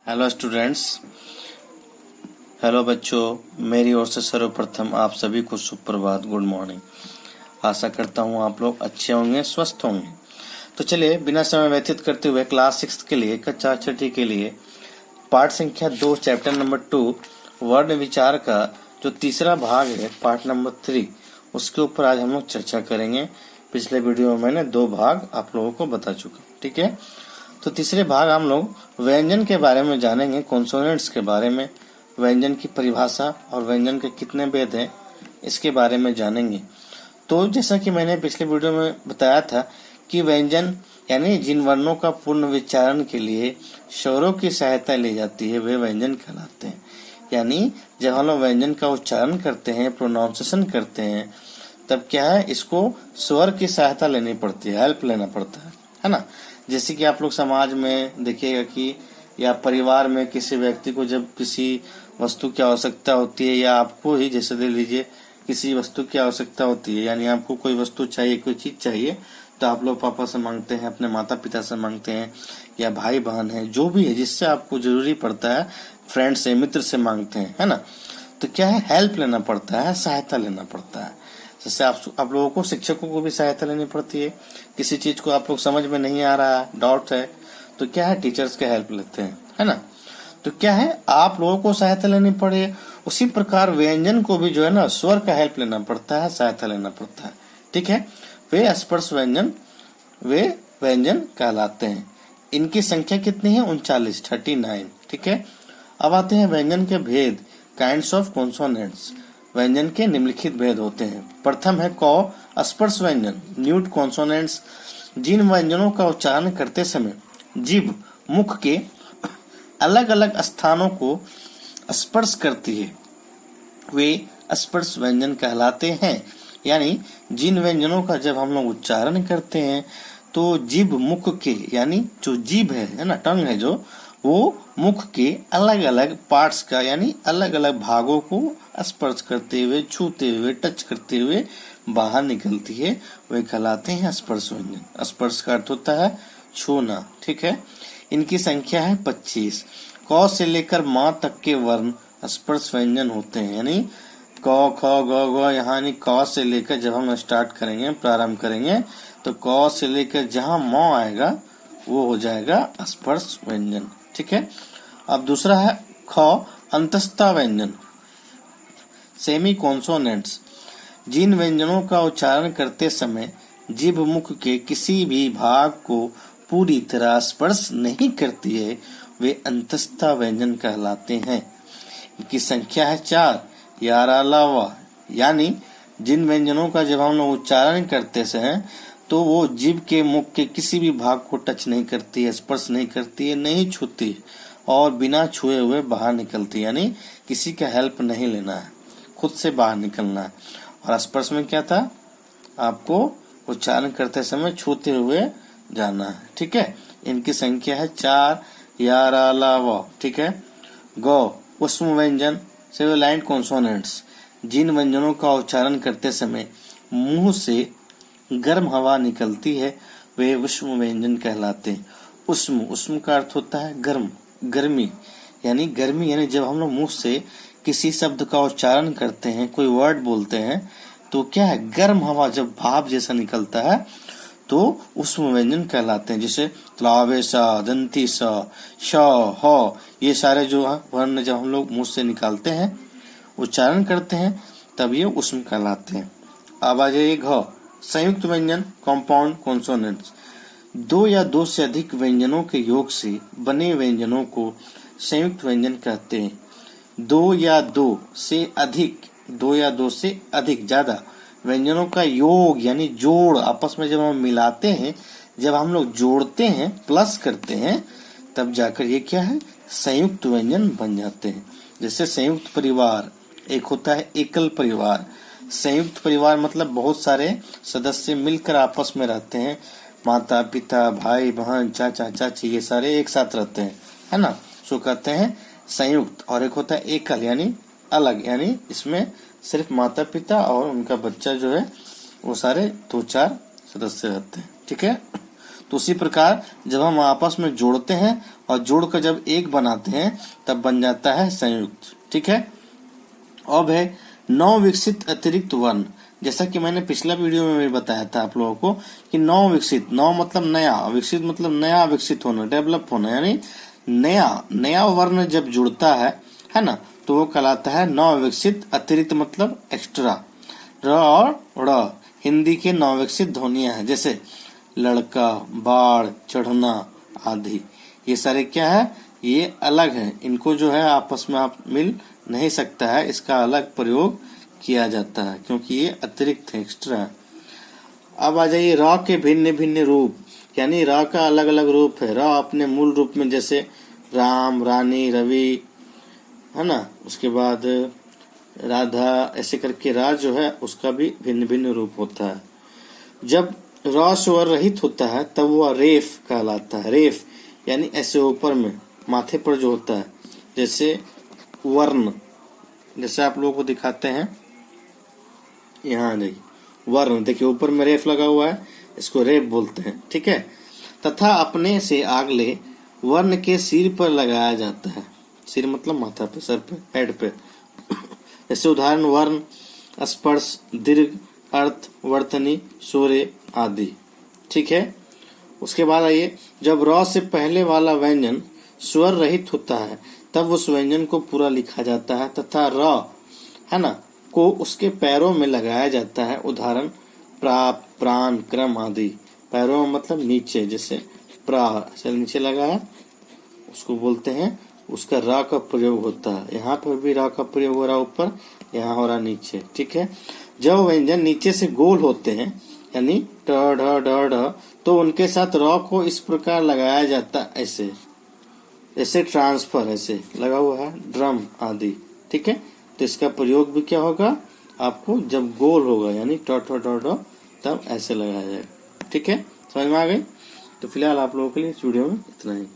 Hello students, hello बच्चों। मेरी ओर से सर्वप्रथम आप सभी को सुप्रभात, गुड मॉर्निंग। आशा करता हूँ आप लोग अच्छे होंगे, स्वस्थ होंगे। तो चलिए बिना समय व्यतीत करते हुए क्लास 6 के लिए कक्षा छठी के लिए पाठ संख्या 2 चैप्टर नंबर 2 वर्ण विचार का जो तीसरा भाग है पार्ट नंबर 3, उसके ऊपर आज हम लोग चर्चा करेंगे। पिछले वीडियो में मैंने 2 भाग आप लोगों को बता चुका, ठीक है। तो तीसरे भाग हम लोग व्यंजन के बारे में जानेंगे, कॉन्सोनेंट्स के बारे में, व्यंजन की परिभाषा और व्यंजन के कितने भेद हैं इसके बारे में जानेंगे। तो जैसा कि मैंने पिछले वीडियो में बताया था कि व्यंजन यानी जिन वर्णों का पूर्ण उच्चारण के लिए स्वरों की सहायता ली जाती है वे व्यंजन कहलाते हैं। यानी जब हम लोग व्यंजन का उच्चारण करते हैं, प्रोनाउंसिएशन करते हैं, तब क्या है, इसको स्वर की सहायता लेनी पड़ती है, हेल्प लेना पड़ता है ना। जैसे कि आप लोग समाज में देखिएगा कि या परिवार में किसी व्यक्ति को जब किसी वस्तु की आवश्यकता होती है, या आपको ही जैसे ले लीजिए किसी वस्तु की आवश्यकता होती है, यानी आपको कोई वस्तु चाहिए, कोई चीज चाहिए, तो आप लोग पापा से मांगते हैं, अपने माता पिता से मांगते हैं, या भाई बहन है, जो भी है जिससे आपको जरूरी पड़ता है, फ्रेंड से, मित्र से मांगते हैं, है ना। तो क्या है, हेल्प लेना पड़ता है, सहायता लेना पड़ता है। जैसे आप लोगों को, शिक्षकों को भी सहायता लेनी पड़ती है। किसी चीज को आप लोग समझ में नहीं आ रहा है, डाउट है, तो क्या है, टीचर्स के हेल्प लेते हैं, है ना। तो क्या है, आप लोगों को सहायता लेनी पड़े, उसी प्रकार व्यंजन को भी जो है ना स्वर का हेल्प लेना पड़ता है, सहायता लेना पड़ता है, ठीक है। वे स्पर्श व्यंजन, वे व्यंजन कहलाते हैं। इनकी संख्या कितनी है, 39, ठीक है। अब आते हैं व्यंजन के भेद, काइंड्स ऑफ कॉन्सोनेंट्स। व्यंजन के निम्नलिखित भेद होते हैं। प्रथम है क स्पर्श व्यंजन, न्यूट कॉन्सोनेंट्स। जिन व्यंजनों का उच्चारण करते समय जीभ मुख के अलग अलग स्थानों को स्पर्श करती है वे स्पर्श व्यंजन कहलाते हैं। यानी जिन व्यंजनों का जब हम लोग उच्चारण करते हैं तो जीभ मुख के, यानी जो जीभ है ना, टंग है जो, वो मुख के अलग अलग पार्ट्स का, यानी अलग अलग भागों को स्पर्श करते हुए, छूते हुए, टच करते हुए बाहर निकलती है, वे कहलाते हैं स्पर्श व्यंजन। स्पर्श का अर्थ होता है छूना, ठीक है। इनकी संख्या है 25। क से लेकर मां तक के वर्ण स्पर्श व्यंजन होते हैं। यानी क, ख, ग, घ, यहाँ क से लेकर जब हम स्टार्ट करेंगे, प्रारंभ करेंगे, तो क से लेकर जहाँ म आएगा वो हो जाएगा स्पर्श व्यंजन, ठीक है। अब दूसरा है ख अंतस्थ व्यंजन, सेमी कॉन्सोनेंट्स। जिन व्यंजनों का उच्चारण करते समय जीभ मुख के किसी भी भाग को पूरी तरह स्पर्श नहीं करती है वे अंतस्थ व्यंजन कहलाते हैं। इनकी संख्या है 4 या अलावा। यानी जिन व्यंजनों का जब हम लोग उच्चारण करते हैं तो वो जीभ के मुख के किसी भी भाग को टच नहीं करती है, स्पर्श नहीं करती है, नहीं छूती है, और बिना छुए हुए बाहर निकलती है। यानी किसी का हेल्प नहीं लेना है, खुद से बाहर निकलना है। और स्पर्श में क्या था, आपको उच्चारण करते समय छूते हुए जाना है, ठीक है। इनकी संख्या है 4 या अलावा, ठीक है। ग उष्म व्यंजन, सिविलाइंट कॉन्सोनेंट्स। जिन व्यंजनों का उच्चारण करते समय मुंह से गर्म हवा निकलती है वे उष्म व्यंजन कहलाते हैं। उष्म, उष्म का अर्थ होता है गर्म, गर्मी, यानी गर्मी, यानी जब हम लोग मुंह से किसी शब्द का उच्चारण करते हैं, कोई वर्ड बोलते हैं, तो क्या है, गर्म हवा जब भाप जैसा निकलता है तो उष्म व्यंजन कहलाते हैं। जैसे त्लावे सा, दंती सा, श, ह, ये सारे जो वर्ण जब हम लोग मुंह से निकालते हैं, उच्चारण करते हैं, तब ये उष्म कहलाते हैं। अब आ जाइए घ संयुक्त व्यंजन, कंपाउंड कॉन्सोनेंट्स। 2 या 2 से अधिक व्यंजनों के योग से बने व्यंजनों को संयुक्त व्यंजन कहते हैं। 2 या 2 से अधिक, 2 या 2 से अधिक, ज्यादा व्यंजनों का योग यानी जोड़, आपस में जब हम मिलाते हैं, जब हम लोग जोड़ते हैं, प्लस करते हैं, तब जाकर ये क्या है, संयुक्त व्यंजन बन जाते हैं। जैसे संयुक्त परिवार, एक होता है एकल परिवार। संयुक्त परिवार मतलब बहुत सारे सदस्य मिलकर आपस में रहते हैं, माता पिता, भाई बहन, चाचा चाची, ये सारे एक साथ रहते हैं, है ना, सो कहते हैं संयुक्त। और एक होता है एकल यानी अलग, यानी इसमें सिर्फ माता पिता और उनका बच्चा जो है वो सारे 2-4 सदस्य रहते हैं, ठीक है। तो उसी प्रकार जब हम आपस में जोड़ते हैं और जोड़कर जब एक बनाते हैं तब बन जाता है संयुक्त। ठीक है। अब है नौ विकसित अतिरिक्त वर्ण। जैसा कि मैंने पिछला वीडियो में भी बताया था आप लोगों को कि नौ विकसित, नौ मतलब नया, विकसित मतलब नया विकसित होना, डेवलप होना, यानी नया वर्ण जब जुड़ता है ना, तो वो कहलाता है नौ विकसित अतिरिक्त मतलब एक्स्ट्रा। र और ड़ हिंदी के नौ विकसित ध्वनियां हैं, जैसे लड़का, बाढ़, चढ़ना आदि। ये सारे क्या है, ये अलग है, इनको जो है आपस में आप मिल नहीं सकता है, इसका अलग प्रयोग किया जाता है क्योंकि ये अतिरिक्त है, एक्स्ट्रा है। अब आ जाइए र के भिन्न भिन्न रूप, यानी र का अलग अलग रूप है। र अपने मूल रूप में जैसे राम, रानी, रवि, है ना, उसके बाद राधा, ऐसे करके रा जो है उसका भी भिन्न भिन्न रूप होता है। जब र स्वर रहित होता है तब वह रेफ कहलाता है। रेफ यानी ऐसे ऊपर में माथे पर जो होता है, जैसे वर्ण, जैसे आप लोगों को दिखाते हैं, यहाँ देखिए वर्ण, देखिए ऊपर में रेफ लगा हुआ है, इसको रेफ बोलते हैं। ठीक है। तथा अपने से अगले वर्ण के सिर पर लगाया जाता है। सिर मतलब माथा पे, सर पे, हेड पे। जैसे उदाहरण वर्ण, स्पर्श, दीर्घ, अर्थ, वर्तनी, सूर्य आदि। ठीक है। उसके बाद आइए, जब र से पहले वाला व्यंजन स्वर रहित होता है तब उस व्यंजन को पूरा लिखा जाता है तथा र, है ना, को उसके पैरों में लगाया जाता है। उदाहरण प्राप, प्राण, क्रम आदि। पैरों में मतलब नीचे, जैसे प्रा से नीचे लगाया उसको बोलते हैं, उसका रा का प्रयोग होता है। यहाँ पर भी रा का प्रयोग हो रहा ऊपर, यहाँ हो रहा नीचे। ठीक है। जब व्यंजन नीचे से गोल होते हैं यानी ट ढ ढ ढ, तो उनके साथ र को इस प्रकार लगाया जाता है, ऐसे ऐसे ट्रांसफर ऐसे लगा हुआ है, ड्रम आदि। ठीक है। तो इसका प्रयोग भी क्या होगा आपको, जब गोल होगा यानी ट ठ ड ढ, तब ऐसे लगाया जाएगा। ठीक है, समझ में आ गई। तो फिलहाल आप लोगों के लिए इस वीडियो में इतना ही।